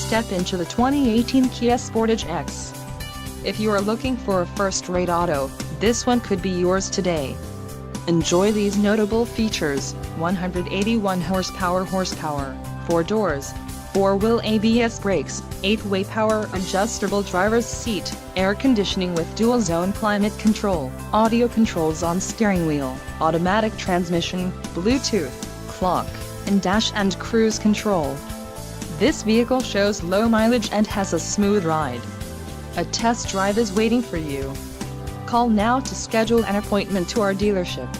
step into the 2018 Kia Sportage X. If you are looking for a first-rate auto, this one could be yours today. Enjoy these notable features: 181 horsepower, 4 doors, 4-wheel ABS brakes, 8-way power adjustable driver's seat, air conditioning with dual-zone climate control, audio controls on steering wheel, automatic transmission, Bluetooth, clock, and dash and cruise control. This vehicle shows low mileage and has a smooth ride. A test drive is waiting for you. Call now to schedule an appointment to our dealership.